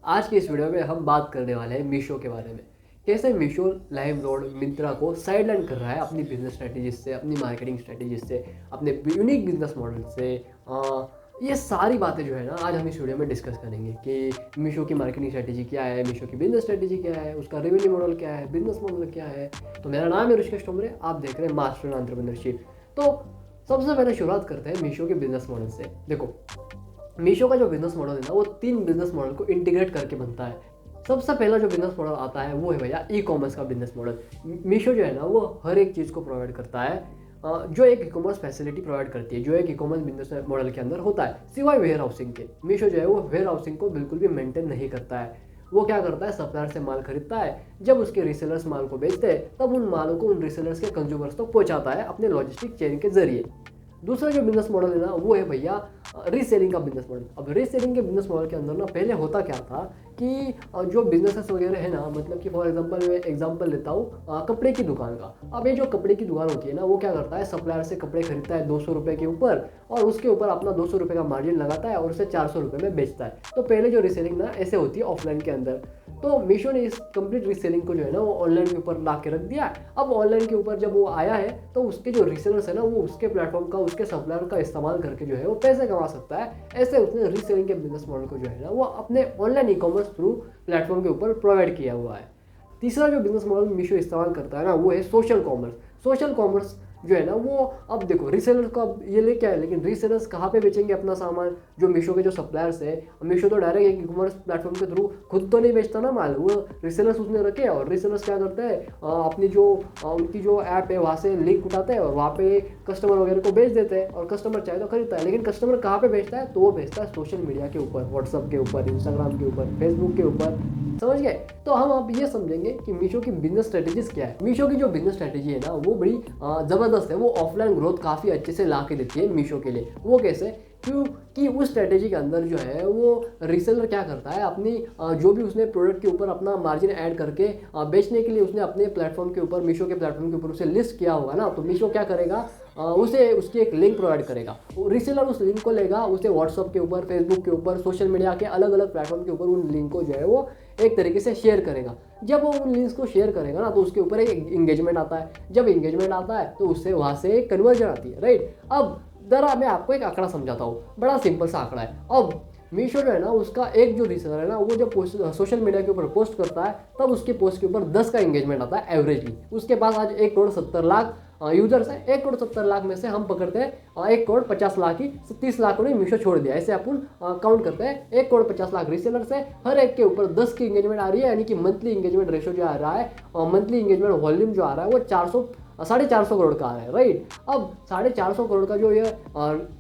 आज की इस वीडियो में हम बात करने वाले हैं मीशो के बारे में। कैसे मीशो लाइमरोड मिंत्रा को साइडलाइन कर रहा है अपनी बिजनेस स्ट्रेटेजी से, अपनी मार्केटिंग स्ट्रेटेजी से, अपने यूनिक बिजनेस मॉडल से। ये सारी बातें जो है ना आज हम इस वीडियो में डिस्कस करेंगे कि मीशो की मार्केटिंग स्ट्रेटेजी क्या है, मीशो की बिजनेस स्ट्रेटेजी क्या है, उसका रेवेन्यू मॉडल क्या है, बिजनेस मॉडल क्या है। तो मेरा नाम है ऋषिकेश टोमरे, आप देख रहे हैं मास्टर एंटरप्रेन्योरशिप। तो सबसे पहले शुरुआत करते हैं मीशो के बिजनेस मॉडल से। देखो, मीशो का जो बिजनेस मॉडल है ना वो 3 बिजनेस मॉडल को इंटीग्रेट करके बनता है। सबसे पहला जो बिजनेस मॉडल आता है वो है भैया ई कॉमर्स का बिजनेस मॉडल। मीशो जो है ना वो हर एक चीज़ को प्रोवाइड करता है जो एक ई कॉमर्स फैसिलिटी प्रोवाइड करती है, जो एक ई कॉमर्स बिजनेस मॉडल के अंदर होता है, सिवाय वेयर हाउसिंग के। मीशो जो है वो वेयर हाउसिंग को बिल्कुल भी मेंटेन नहीं करता है। वो क्या करता है, सप्लायर से माल खरीदता है, जब उसके रीसेलर्स माल को बेचते हैं तब उन मालों को उन रीसेलर्स के कंज्यूमर्स तक पहुंचाता है अपने लॉजिस्टिक चेन के जरिए। दूसरा जो बिजनेस मॉडल है ना वो है भैया रीसेलिंग का बिजनेस मॉडल। अब रीसेलिंग के बिजनेस मॉडल के अंदर ना पहले होता क्या था कि जो बिजनेसेस वगैरह है ना, मतलब कि फॉर एग्जांपल मैं एग्जांपल लेता हूँ कपड़े की दुकान का। अब ये जो कपड़े की दुकान होती है ना वो क्या करता है, सप्लायर से कपड़े खरीदता है 200 रुपये के ऊपर और उसके ऊपर अपना 200 रुपये का मार्जिन लगाता है और उसे 400 रुपये में बेचता है। तो पहले जो रीसेलिंग ना ऐसे होती है ऑफलाइन के अंदर। तो मीशो ने इस कंप्लीट रीसेलिंग को जो है ना वो ऑनलाइन के ऊपर ला के रख दिया। अब ऑनलाइन के ऊपर जब वो आया है तो उसके जो रीसेलर्स है ना वो उसके प्लेटफॉर्म का, उसके सप्लायर का इस्तेमाल करके जो है वो पैसे कमा सकता है। ऐसे उसने रीसेलिंग के बिजनेस मॉडल को जो है ना वो अपने online e commerce through platform के ऊपर प्रोवाइड किया हुआ है। तीसरा जो बिजनेस मॉडल मीशो इस्तेमाल करता है ना वो है सोशल कॉमर्स। सोशल कॉमर्स जो है ना वो, अब देखो रीसेलर का ये ले क्या है, लेकिन रीसेलर्स कहाँ पे बेचेंगे अपना सामान? जो मीशो के जो सप्लायर्स है, मीशो तो डायरेक्ट एक ई कॉमर्स प्लेटफॉर्म के थ्रू खुद तो नहीं बेचता ना माल, वो रीसेलर्स उसने रखे और रीसेलर्स क्या करते हैं, अपनी जो उनकी जो ऐप है वहाँ से लिंक उठाते हैं और वहाँ पे कस्टमर वगैरह को बेच देते हैं और कस्टमर चाहे तो खरीदता है। लेकिन कस्टमर कहाँ पे बेचता है, तो वो बेचता है सोशल मीडिया के ऊपर, व्हाट्सअप के ऊपर, इंस्टाग्राम के ऊपर, फेसबुक के ऊपर। समझ गए? तो हम अब ये समझेंगे कि मीशो की बिजनेस स्ट्रेटेजीज क्या है। मीशो की जो बिजनेस स्ट्रेटेजी है ना वो बड़ी ज़बरदस्त है। वो ऑफलाइन ग्रोथ काफ़ी अच्छे से ला के देती है मीशो के लिए। वो कैसे? क्योंकि उस स्ट्रेटेजी के अंदर जो है वो रीसेलर क्या करता है, अपनी जो भी उसने प्रोडक्ट के ऊपर अपना मार्जिन ऐड करके बेचने के लिए उसने अपने प्लेटफॉर्म के ऊपर, मीशो के प्लेटफॉर्म के ऊपर उसे लिस्ट किया होगा ना, तो मीशो क्या करेगा, उसे उसकी एक लिंक प्रोवाइड करेगा। रीसेलर उस लिंक को लेगा, उसे व्हाट्सअप के ऊपर, फेसबुक के ऊपर, सोशल मीडिया के अलग अलग प्लेटफॉर्म के ऊपर उन लिंक को जो है वो एक तरीके से शेयर करेगा। जब वो उन लिंक्स को शेयर करेगा ना तो उसके ऊपर एक इंगेजमेंट आता है। जब इंगेजमेंट आता है तो उससे वहाँ से एक कन्वर्जन आती है, राइट। अब जरा मैं आपको एक आंकड़ा समझाता हूँ, बड़ा सिंपल सा आंकड़ा है। अब मीशो जो है ना उसका एक जो रीसेलर है ना वो जब सोशल मीडिया के ऊपर पोस्ट करता है तब उसके पोस्ट के ऊपर 10 का इंगेजमेंट आता है एवरेजली। उसके पास आज 1,70,00,000 यूजर्स है। 1,70,00,000 में से हम पकड़ते हैं 1,50,00,000 ही, 30 लाख ने मीशो छोड़ दिया। ऐसे अपन काउंट करते हैं। 1,50,00,000 रीसेलर्स है, हर एक के ऊपर 10 की इंगेजमेंट आ रही है, यानी कि मंथली इंगेजमेंट रेशो जो आ रहा है, मंथली इंगेजमेंट वॉल्यूम जो आ रहा है वो 450 करोड़ का आ रहा है, राइट। अब 450 करोड़ का जो ये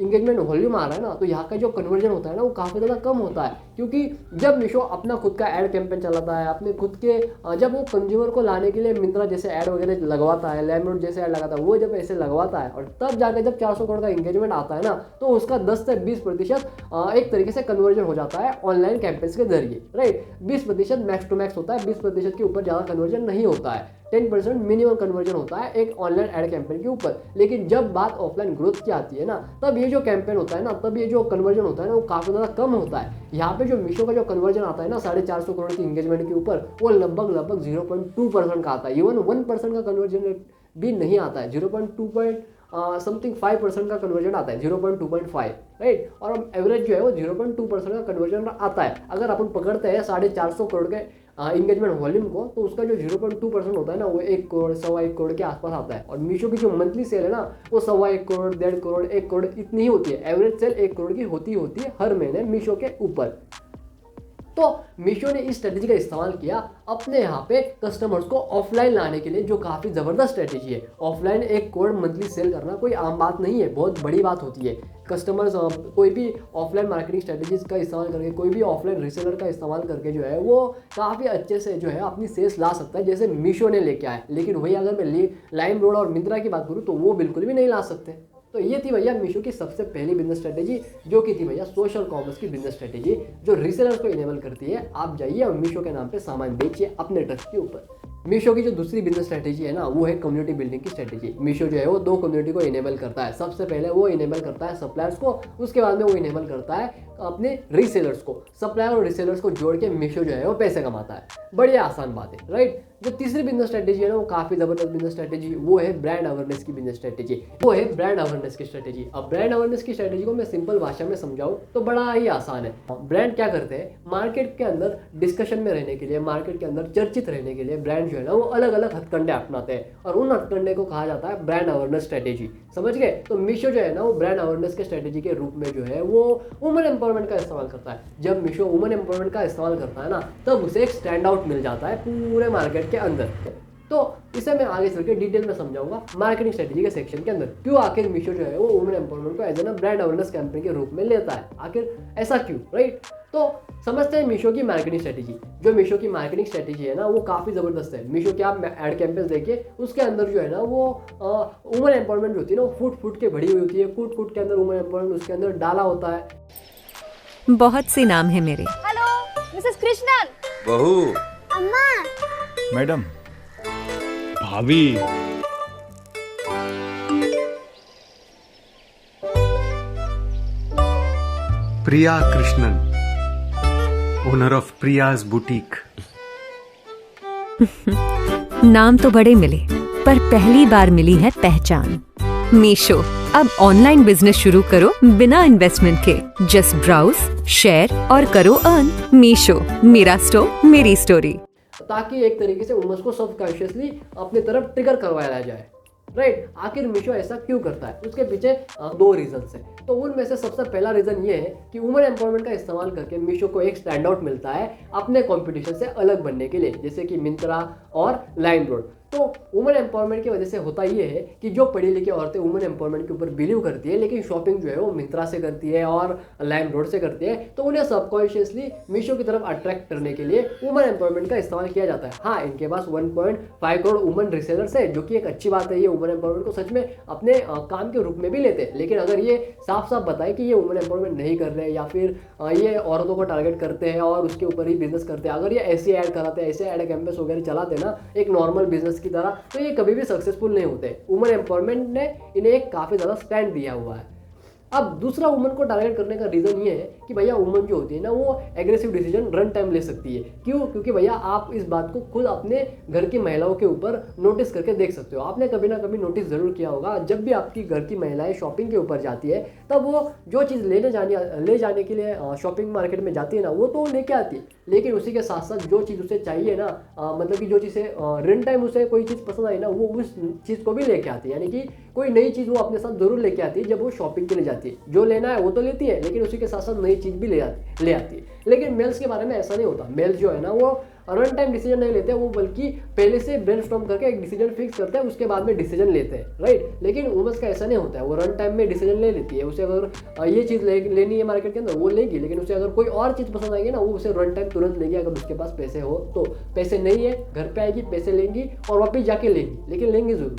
इंगेजमेंट वॉल्यूम आ रहा है ना, तो यहाँ का जो कन्वर्जन होता है ना वो काफ़ी ज़्यादा कम होता है। क्योंकि जब मीशो अपना खुद का ऐड कैंपेन चलाता है, अपने खुद के जब वो कंज्यूमर को लाने के लिए मिंत्रा जैसे ऐड वगैरह लगवाता है, लाइमरोड जैसे ऐड लगाता है, वो जब ऐसे लगवाता है और तब जाकर जब 400 करोड़ का इंगेजमेंट आता है ना तो उसका 10 से 20% एक तरीके से कन्वर्जन हो जाता है ऑनलाइन कैंपेन्स के जरिए, राइट। 20% मैक्स टू मैक्स होता है, 20% के ऊपर ज़्यादा कन्वर्जन नहीं होता है। 10% मिनिमम कन्वर्जन होता है एक ऑनलाइन एड कैंपेन के ऊपर। लेकिन जब बात ऑफलाइन ग्रोथ की आती है ना, तब ये जो कैंपेन होता है ना, तब ये जो कन्वर्जन होता है ना वो काफ़ी ज़्यादा कम होता है। यहाँ पे जो मीशो का जो कन्वर्जन आता है ना 450 करोड़ की इंगेजमेंट के ऊपर, वो लगभग 0.2% का आता है। इवन 1% का कन्वर्जन भी नहीं आता है। 0.2 समथिंग 5% का कन्वर्जन आता है, 0.2.5, राइट। और अब एवरेज जो है वो 0.2% का कन्वर्जन आता है। अगर अपन पकड़ते हैं 450 करोड़ के इंगेजमेंट वॉल्यूम को, तो उसका जो 0.2% होता है ना वो 1 करोड़, 1.25 करोड़ के आसपास आता है। और मीशो की जो मंथली सेल है ना वो 1.25 करोड़, 1.5 करोड़, 1 करोड़ इतनी ही होती है। एवरेज सेल 1 करोड़ की होती है हर महीने मीशो के ऊपर। तो मीशो ने इस स्ट्रेटेजी का इस्तेमाल किया अपने यहाँ पे कस्टमर्स को ऑफलाइन लाने के लिए, जो काफ़ी ज़बरदस्त स्ट्रेटेजी है। ऑफलाइन 1 करोड़ मंथली सेल करना कोई आम बात नहीं है, बहुत बड़ी बात होती है। कस्टमर्स कोई भी ऑफलाइन मार्केटिंग स्ट्रेटेजीज का इस्तेमाल करके, कोई भी ऑफलाइन रीसेलर का इस्तेमाल करके जो है वो काफ़ी अच्छे से जो है अपनी सेल्स ला सकता है, जैसे मीशो ने लेके आया। लेकिन वही अगर मैं लाइमरोड और मिंत्रा की बात करूँ तो वो बिल्कुल भी नहीं ला सकते। तो ये थी भैया मीशो की सबसे पहली बिजनेस स्ट्रेटेजी, जो कि थी भैया सोशल कॉमर्स की बिजनेस स्ट्रेटेजी, जो रीसेलर्स को इनेबल करती है। आप जाइए और मीशो के नाम पे सामान बेचिए अपने ट्रस्ट के ऊपर। मीशो की जो दूसरी बिजनेस स्ट्रेटेजी है ना वो है कम्युनिटी बिल्डिंग की स्ट्रेटेजी। मीशो जो है वो 2 कम्युनिटी को इनेबल करता है। सबसे पहले वो इनेबल करता है सप्लायर्स को, उसके बाद में वो इनेबल करता है अपने रीसेलर्स को, सप्लायर और रीसेलर्स को जोड़ के मीशो जो है वो पैसे कमाता है। बढ़िया आसान बात है, राइट। जो तीसरी बिजनेस स्ट्रेटेजी है ना, वो काफ़ी ज़बरदस्त बिजनेस स्ट्रेटेजी, वो है ब्रांड अवेयरनेस की बिजनेस स्ट्रेटेजी, वो है ब्रांड अवेयरनेस की स्ट्रेटेजी। अब ब्रांड अवेयरनेस की स्ट्रेटेजी को मैं सिंपल भाषा में समझाऊं तो बड़ा ही आसान है। ब्रांड क्या करते हैं, मार्केट के अंदर डिस्कशन में रहने के लिए, मार्केट के अंदर चर्चित रहने के लिए ब्रांड जो है ना वो अलग अलग हथकंडे अपनाते हैं, और उन हथकंडे को कहा जाता है ब्रांड अवेयरनेस स्ट्रेटेजी। समझ गए? तो मीशो जो है ना वो ब्रांड अवेयरनेस के स्ट्रेटेजी के रूप में जो है वो वुमेन एम्पावरमेंट का इस्तेमाल करता है। जब मीशो वुमेन एम्पावरमेंट का इस्तेमाल करता है ना, तब उसे एक स्टैंड आउट मिल जाता है पूरे मार्केट के अंदर। तो इसे मैं आगे चल के डिटेल में समझाऊंगा मार्केटिंग स्ट्रेटेजी के सेक्शन के अंदर, क्यों आखिर मीशो जो है वो वुमेन एम्पावरमेंट को as an brand awareness campaign के रूप में लेता है, आखिर ऐसा क्यों, राइट। तो समझते हैं मीशो की मार्केटिंग स्ट्रेटेजी। जो मीशो की मार्केटिंग स्ट्रेटेजी है ना वो काफ़ी ज़बरदस्त है। मीशो के आप एड कैंपेन्स देखिए, उसके अंदर जो है ना वो वुमेन एम्पावरमेंट जो होती है ना वो फुट फुट के भरी हुई होती है, कूट कूट के अंदर वुमेन एम्पावरमेंट उसके अंदर डाला होता है। बहुत से नाम है मेरे। Hello Mrs Krishnan. बहू। अम्मा। मैडम। भाभी। Priya Krishnan, owner of Priya's boutique. नाम तो बड़े मिले, पर पहली बार मिली है पहचान। मीशो, अब ऑनलाइन बिजनेस शुरू करो बिना इन्वेस्टमेंट के। जस्ट ब्राउज, शेयर और करो अर्न। मीशो, मेरा स्टोर मेरी स्टोरी। ताकि एक तरीके से वुमेन्स को सबकॉन्शियसली अपनी तरफ ट्रिगर करवाया जाए, राइट। आखिर मीशो ऐसा क्यों करता है, उसके पीछे दो रीजंस हैं। तो उनमें से सबसे पहला रीजन ये है कि वुमेन एम्पावरमेंट का इस्तेमाल करके मीशो को एक स्टैंड आउट मिलता है अपने कंपटीशन से अलग बनने के लिए, जैसे कि मिंत्रा और लाइमरोड। तो वुमेन एम्पावरमेंट की वजह से होता ये है कि जो पढ़ी लिखी औरतें वुमेन एम्पावरमेंट के ऊपर बिलीव करती है, लेकिन शॉपिंग जो है वो मिंत्रा से करती है और लाइमरोड से करती है, तो उन्हें सबकॉन्शियसली मीशो की तरफ अट्रैक्ट करने के लिए वुमेन एम्पावरमेंट का इस्तेमाल किया जाता है। हाँ, इनके पास 1.5 करोड़ वुमेन रिसेलर्स है, जो कि एक अच्छी बात है। ये वुमेन एम्पावरमेंट को सच में अपने काम के रूप में भी लेते हैं, लेकिन अगर ये साफ साफ बताए कि ये वुमेन एम्पावरमेंट नहीं कर रहे, या फिर ये औरतों को टारगेट करते हैं और उसके ऊपर ही बिजनेस करते हैं, अगर ये ऐसी ऐड कराते हैं, ऐसे ऐड कैंपेस वगैरह चलाते हैं ना एक नॉर्मल बिजनेस की तरह, तो ये कभी भी सक्सेसफुल नहीं होते। वुमेन एम्पावरमेंट ने इन्हें एक काफ़ी ज़्यादा स्टैंड दिया हुआ है। अब दूसरा वुमन को टारगेट करने का रीज़न ये है कि भैया वुमन जो होती है ना वो एग्रेसिव डिसीजन रन टाइम ले सकती है। क्यों? क्योंकि भैया आप इस बात को खुद अपने घर की महिलाओं के ऊपर नोटिस करके देख सकते हो। आपने कभी ना कभी नोटिस ज़रूर किया होगा, जब भी आपकी घर की महिलाएं शॉपिंग के ऊपर जाती है, तब वो जो चीज़ ले जाने के लिए शॉपिंग मार्केट में जाती है ना, वो तो लेके आती है, लेकिन उसी के साथ साथ जो चीज़ उसे चाहिए ना, मतलब कि जो चीज़ें रन टाइम उसे कोई चीज़ पसंद आई ना, वो उस चीज़ को भी लेके आती है। यानी कि कोई नई चीज़ वो अपने साथ ज़रूर लेके आती है जब वो शॉपिंग के लिए जाती है। जो लेना है वो तो लेती है, लेकिन उसी के साथ साथ नई चीज़ भी ले आती है। लेकिन मेल्स के बारे में ऐसा नहीं होता। मेल्स जो है ना वो रन टाइम डिसीजन नहीं लेते, वो बल्कि पहले से ब्रेनस्टॉर्म करके एक डिसीजन फिक्स करते हैं, उसके बाद में डिसीजन लेते हैं, राइट। लेकिन वुमेन्स का ऐसा नहीं होता है, वो रन टाइम में डिसीजन ले लेती है। उसे अगर ये चीज़ लेनी है मार्केट के अंदर वो लेगी, लेकिन उसे अगर कोई और चीज़ पसंद आएगी ना, वो उसे रन टाइम तुरंत लेगी। अगर उसके पास पैसे हो तो, पैसे नहीं है घर पे आएगी, पैसे लेंगी और वापस जाके लेंगी, लेकिन लेंगी जरूर।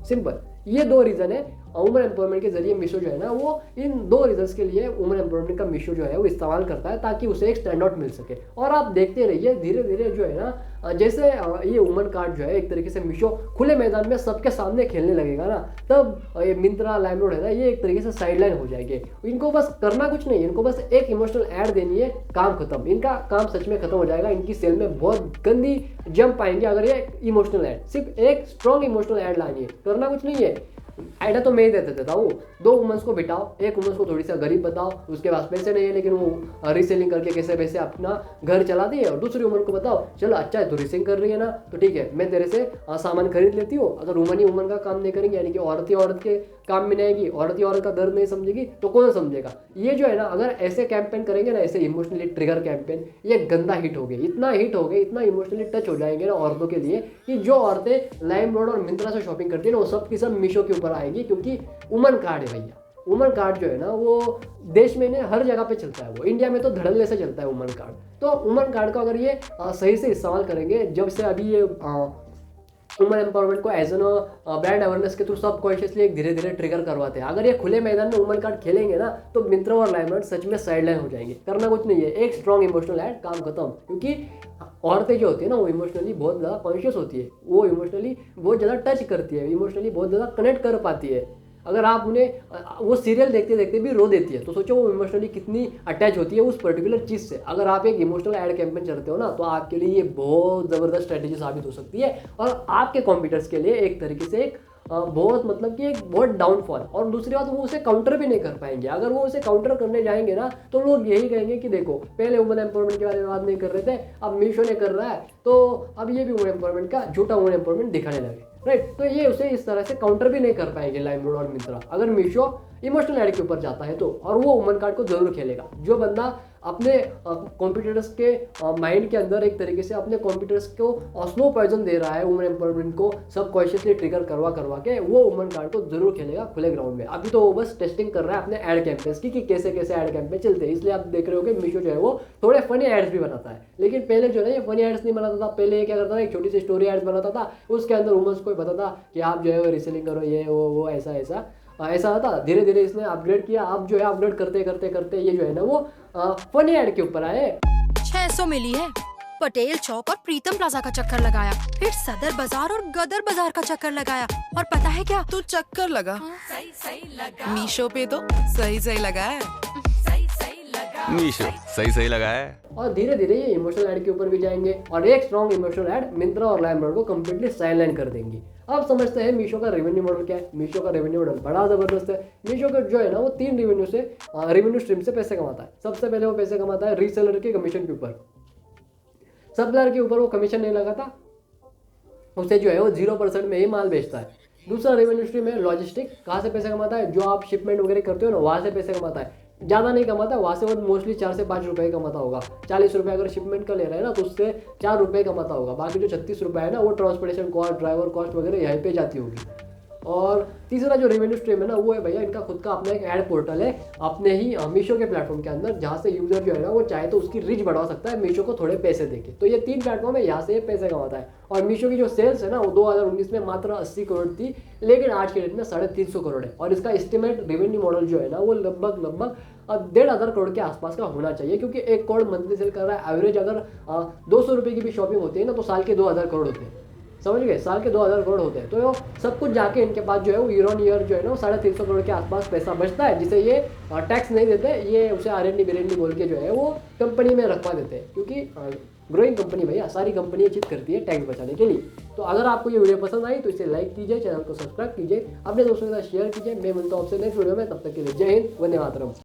सिंपल, ये दो रीज़न है वुमेन एम्पावरमेंट के जरिए मीशो जो है ना वो इन दो रीजंस के लिए वुमेन एम्पावरमेंट का मीशो जो है वो इस्तेमाल करता है, ताकि उसे एक स्टैंड आउट मिल सके। और आप देखते रहिए धीरे धीरे जो है ना, जैसे ये वुमेन कार्ड जो है एक तरीके से मीशो खुले मैदान में सबके सामने खेलने लगेगा ना, तब ये मिंत्रा लाइमरोड है ना, ये एक तरीके से साइडलाइन हो जाएंगे। इनको बस करना कुछ नहीं, इनको बस एक इमोशनल ऐड देनी है, काम खत्म। इनका काम सच में खत्म हो जाएगा। इनकी सेल में बहुत गंदी जंप आएंगे अगर ये इमोशनल ऐड, सिर्फ एक स्ट्रॉन्ग इमोशनल ऐड लानी है, करना कुछ नहीं है। आइडिया तो मैं ही देते देता हूँ। दो वुमेन्स को बिठाओ, एक वुमेन्स को थोड़ी सा गरीब बताओ, उसके पास पैसे नहीं है लेकिन वो रीसेलिंग करके कैसे पैसे अपना घर चलाती है, और दूसरी वुमेन को बताओ चलो अच्छा है तो रीसेलिंग कर रही है ना, तो ठीक है मैं तेरे से सामान खरीद लेती हूँ। अगर वुमन ही वुमन का काम नहीं करेंगे, यानी कि औरत ही औरत के काम में नहीं आएगी, औरत ही औरत का दर्द नहीं समझेगी, तो कौन समझेगा। ये जो है ना, अगर ऐसे कैंपेन करेंगे ना, ऐसे इमोशनली ट्रिगर कैंपेन, ये गंदा हिट हो गए, इतना हिट हो गए, इतना इमोशनली टच हो जाएंगे ना औरतों के लिए, कि जो औरतें लाइमरोड और मिंत्रा से शॉपिंग करती है ना, वो सब की सब मीशो के ऊपर आएगी। क्योंकि वुमन कार्ड है भैया, वुमन कार्ड जो है ना वो देश में हर जगह पे चलता है। वो इंडिया में तो धड़ल्ले से चलता है वुमन कार्ड। तो वुमन कार्ड को अगर ये सही से इस्तेमाल करेंगे, जब से अभी ये वुमन एम्पावरमेंट को एज एन ब्रांड अवेयरनेस के थ्रू सब कॉन्शियसली एक धीरे धीरे ट्रिगर करवाते हैं। अगर ये खुले मैदान में वुमन कार्ड खेलेंगे ना, तो मिंत्रा और लाइमरोड सच में साइडलाइन हो जाएंगे। करना कुछ नहीं है, एक स्ट्रॉन्ग इमोशनल ऐड, काम खत्म। क्योंकि औरतें जो होती है ना वो इमोशनली बहुत ज़्यादा कॉन्शियस होती है, वो इमोशनली बहुत ज़्यादा टच करती है, इमोशनली बहुत ज़्यादा कनेक्ट कर पाती है। अगर आप उन्हें वो सीरियल देखते देखते भी रो देती है, तो सोचो वो इमोशनली कितनी अटैच होती है उस पर्टिकुलर चीज़ से। अगर आप एक इमोशनल एड कैंपेन चलते हो ना, तो आपके लिए ये बहुत ज़बरदस्त स्ट्रेटेजी साबित हो सकती है और आपके कॉम्पिटिटर्स के लिए एक तरीके से एक बहुत मतलब कि एक बहुत डाउनफॉल। और दूसरी बात, वो उसे काउंटर भी नहीं कर पाएंगे। अगर वो उसे काउंटर करने जाएंगे ना, तो लोग यही कहेंगे कि देखो पहले वुमेन एम्पावरमेंट के बारे में बात नहीं कर रहे थे, अब मीशो ने कर रहा है, तो अब ये भी वुमेन एम्पावरमेंट का झूठा वुमेन एम्पावरमेंट दिखाने लगे, राइट। तो ये उसे इस तरह से काउंटर भी नहीं कर पाएंगे लाइमरोड और मिंत्रा, अगर मीशो इमोशनल एड के ऊपर जाता है तो। और वो वुमन कार्ड को जरूर खेलेगा। जो बंदा अपने कॉम्पिटिटर्स के माइंड के अंदर एक तरीके से अपने कॉम्पिटिटर्स को स्लो पॉइजन दे रहा है वुमन एम्पावरमेंट को सबकॉन्शियसली ट्रिगर करवा के, वो वुमन कार्ड को जरूर खेलेगा खुले ग्राउंड में। अभी तो वो बस टेस्टिंग कर रहा है अपने एड कैंपेन्स की कि कैसे कैसे एड कैंपेन चलते हैं। इसलिए आप देख रहे हो कि मीशो जो है वो थोड़े फनी एड्स भी बनाता है। लेकिन पहले जो है ये फनी एड्स नहीं बनाता था। पहले ये क्या करता था, एक छोटी सी स्टोरी एड्स बनाता था, उसके अंदर वुमेन्स को पता था कि आप जो है वो रीसेलिंग करो, ये वो ऐसा ऐसा था। धीरे धीरे इसने अपग्रेड किया। अब जो है अपग्रेड करते करते ये जो है ना वो फनी एड के ऊपर आए। 600 मिली है। पटेल चौक और प्रीतम प्लाजा का चक्कर लगाया, फिर सदर बाजार और गदर बाजार का चक्कर लगाया, और पता है क्या, तू चक्कर लगा। मीशो पे तो सही लगा है। मीशो सही लगा है। और धीरे धीरे ये इमोशनल ऐड के ऊपर भी जाएंगे और एक स्ट्रॉन्ग इमोशनल ऐड मिंत्रा और लाइमरोड को कंप्लीटली साइलेंट कर देंगी। अब समझते हैं मीशो का रेवेन्यू मॉडल क्या है। मीशो का रेवेन्यू मॉडल बड़ा जबरदस्त है। मीशो का जो है ना वो 3 रेवेन्यू स्ट्रीम से पैसे कमाता है। सबसे पहले वो पैसे कमाता है रीसेलर के कमीशन के ऊपर। सप्लायर के ऊपर वो कमीशन नहीं लगाता, उसे जो है वो 0% में ही माल बेचता है। दूसरा रेवेन्यू स्ट्रीम है लॉजिस्टिक। कहाँ से पैसे कमाता है, जो आप शिपमेंट वगैरह करते हो ना, वहाँ से पैसे कमाता है। ज़्यादा नहीं कमाता, वहाँ से वो मोस्टली 4 से 5 रुपये कमाता होगा। 40 रुपये अगर शिपमेंट का ले रहा है ना, तो उससे 4 रुपये कमाता होगा। बाकी जो 36 रुपये है ना, वो ट्रांसपोर्टेशन कॉस्ट, ड्राइवर कॉस्ट वगैरह यहीं पे जाती होगी। और तीसरा जो रेवेन्यू स्ट्रीम है ना, वो है भैया इनका खुद का अपना एक ऐड पोर्टल है अपने ही मीशो के प्लेटफॉर्म के अंदर, जहाँ से यूजर जो है ना वो चाहे तो उसकी रीच बढ़ा सकता है मीशो को थोड़े पैसे देके। तो ये 3 प्लेटफॉर्म है, यहाँ से पैसे कमाता है। और मीशो की जो सेल्स है ना वो 2019 में मात्र 80 करोड़ थी, लेकिन आज के डेट में 350 करोड़ है। और इसका एस्टिमेट रेवेन्यू मॉडल जो है ना वो लगभग 1,500 करोड़ के आसपास का होना चाहिए, क्योंकि 1 करोड़ मंथली सेल कर रहा है। एवरेज अगर 200 रुपये की भी शॉपिंग होती है ना, तो साल के 2,000 करोड़ होते हैं। समझ गए, साल के 2,000 करोड़ होते हैं। तो सब कुछ जाके इनके पास जो है वो ईयर ऑन ईयर जो है ना वो 350 करोड़ के आसपास पैसा बचता है, जिसे ये टैक्स नहीं देते। ये उसे R&D बोल के जो है वो कंपनी में रखवा देते हैं, क्योंकि ग्रोइंग कंपनी भैया, सारी कंपनी चित करती है टैक्स बचाने के लिए। तो अगर आपको ये वीडियो पसंद आई तो इसे लाइक कीजिए, चैनल को सब्सक्राइब कीजिए, अपने दोस्तों के साथ शेयर कीजिए। मैं मिलता हूँ आपसे नेक्स्ट वीडियो में, तब तक के लिए जय हिंद, वंदे मातरम।